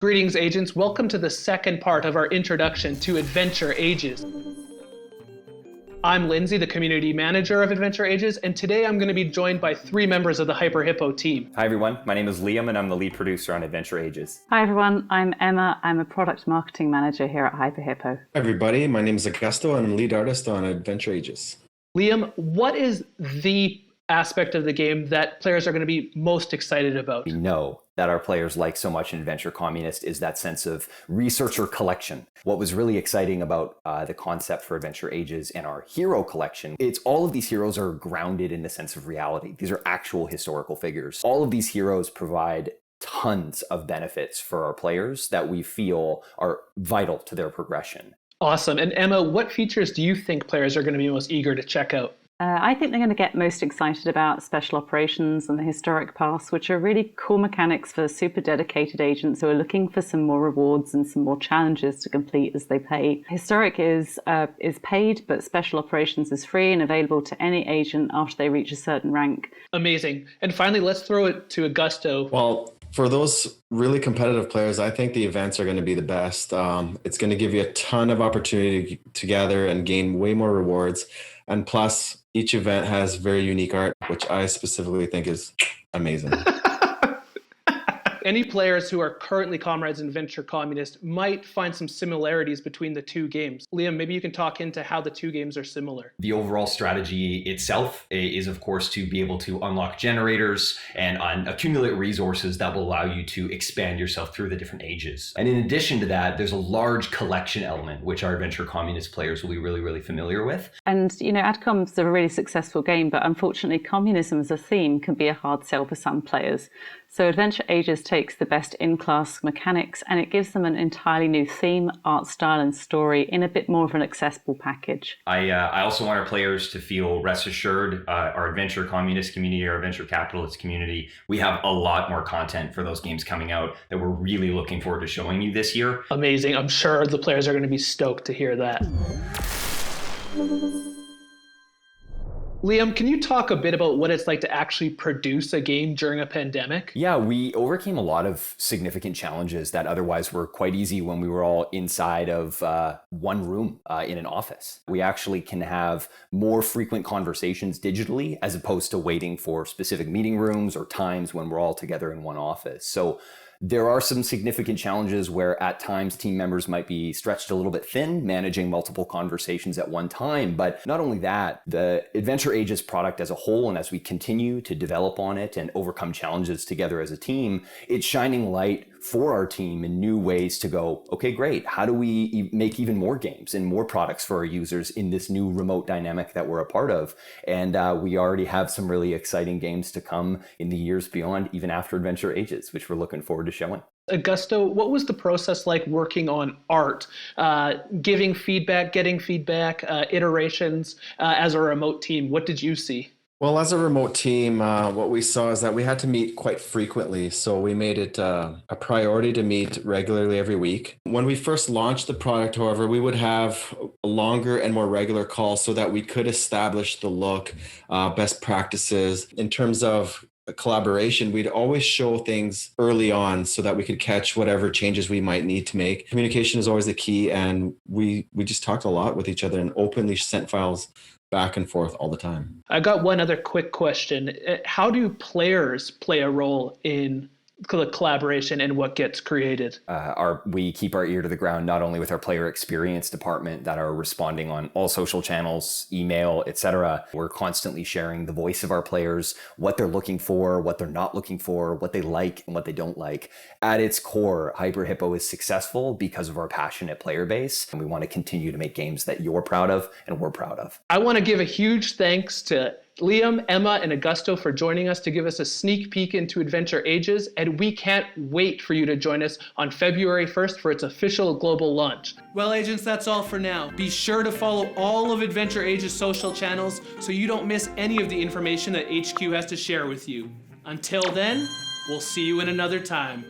Greetings, agents. Welcome to the second part of our introduction to Adventure Ages. I'm Lindsay, the community manager of Adventure Ages, and today I'm going to be joined by three members of the Hyper Hippo team. Hi everyone, my name is Liam and I'm the lead producer on Adventure Ages. Hi everyone, I'm Emma. I'm a product marketing manager here at Hyper Hippo. Hi everybody, my name is Augusto and I'm lead artist on Adventure Ages. Liam, what is the aspect of the game that players are going to be most excited about? We know that our players like so much in Adventure Communist is that sense of researcher collection. What was really exciting about the concept for Adventure Ages and our hero collection, it's all of these heroes are grounded in the sense of reality. These are actual historical figures. All of these heroes provide tons of benefits for our players that we feel are vital to their progression. Awesome. And Emma, what features do you think players are going to be most eager to check out? I think they're going to get most excited about special operations and the historic paths, which are really cool mechanics for super dedicated agents who are looking for some more rewards and some more challenges to complete as they play. Historic is paid, but special operations is free and available to any agent after they reach a certain rank. Amazing. And finally, let's throw it to Augusto. Well, for those really competitive players, I think the events are going to be the best. It's going to give you a ton of opportunity to gather and gain way more rewards. And plus, each event has very unique art, which I specifically think is amazing. Any players who are currently comrades in Adventure Communist might find some similarities between the two games. Liam, maybe you can talk into how the two games are similar. The overall strategy itself is, of course, to be able to unlock generators and accumulate resources that will allow you to expand yourself through the different ages. And in addition to that, there's a large collection element, which our Adventure Communist players will be really, really familiar with. And, AdCom's a really successful game, but unfortunately, communism as a theme can be a hard sell for some players. So Adventure Ages takes the best in-class mechanics and it gives them an entirely new theme, art style and story in a bit more of an accessible package. I also want our players to feel rest assured, our Adventure Communist community, our Adventure Capitalist community, we have a lot more content for those games coming out that we're really looking forward to showing you this year. Amazing. I'm sure the players are going to be stoked to hear that. Liam, can you talk a bit about what it's like to actually produce a game during a pandemic? Yeah, we overcame a lot of significant challenges that otherwise were quite easy when we were all inside of one room in an office. We actually can have more frequent conversations digitally as opposed to waiting for specific meeting rooms or times when we're all together in one office. So there are some significant challenges where at times team members might be stretched a little bit thin, managing multiple conversations at one time. But not only that, the Adventure Ages product as a whole, and as we continue to develop on it and overcome challenges together as a team, it's shining light for our team in new ways to go, okay, great. How do we make even more games and more products for our users in this new remote dynamic that we're a part of? And we already have some really exciting games to come in the years beyond, even after Adventure Ages, which we're looking forward to showing. Augusto, what was the process like working on art, giving feedback, getting feedback, iterations as a remote team? What did you see? Well, as a remote team, what we saw is that we had to meet quite frequently. So we made it a priority to meet regularly every week. When we first launched the product, however, we would have longer and more regular calls so that we could establish the look, best practices. In terms of collaboration, we'd always show things early on so that we could catch whatever changes we might need to make. Communication is always the key, and we just talked a lot with each other and openly sent files back and forth all the time. I got one other quick question. How do players play a role in the collaboration and what gets created? We keep our ear to the ground, not only with our player experience department that are responding on all social channels, email, etc. We're constantly sharing the voice of our players, what they're looking for, what they're not looking for, what they like and what they don't like. At its core, Hyper Hippo is successful because of our passionate player base, and we want to continue to make games that you're proud of and we're proud of. I want to give a huge thanks to Liam, Emma, and Augusto for joining us to give us a sneak peek into Adventure Ages, and we can't wait for you to join us on February 1st for its official global launch. Well, agents, that's all for now. Be sure to follow all of Adventure Ages' social channels so you don't miss any of the information that HQ has to share with you. Until then, we'll see you in another time.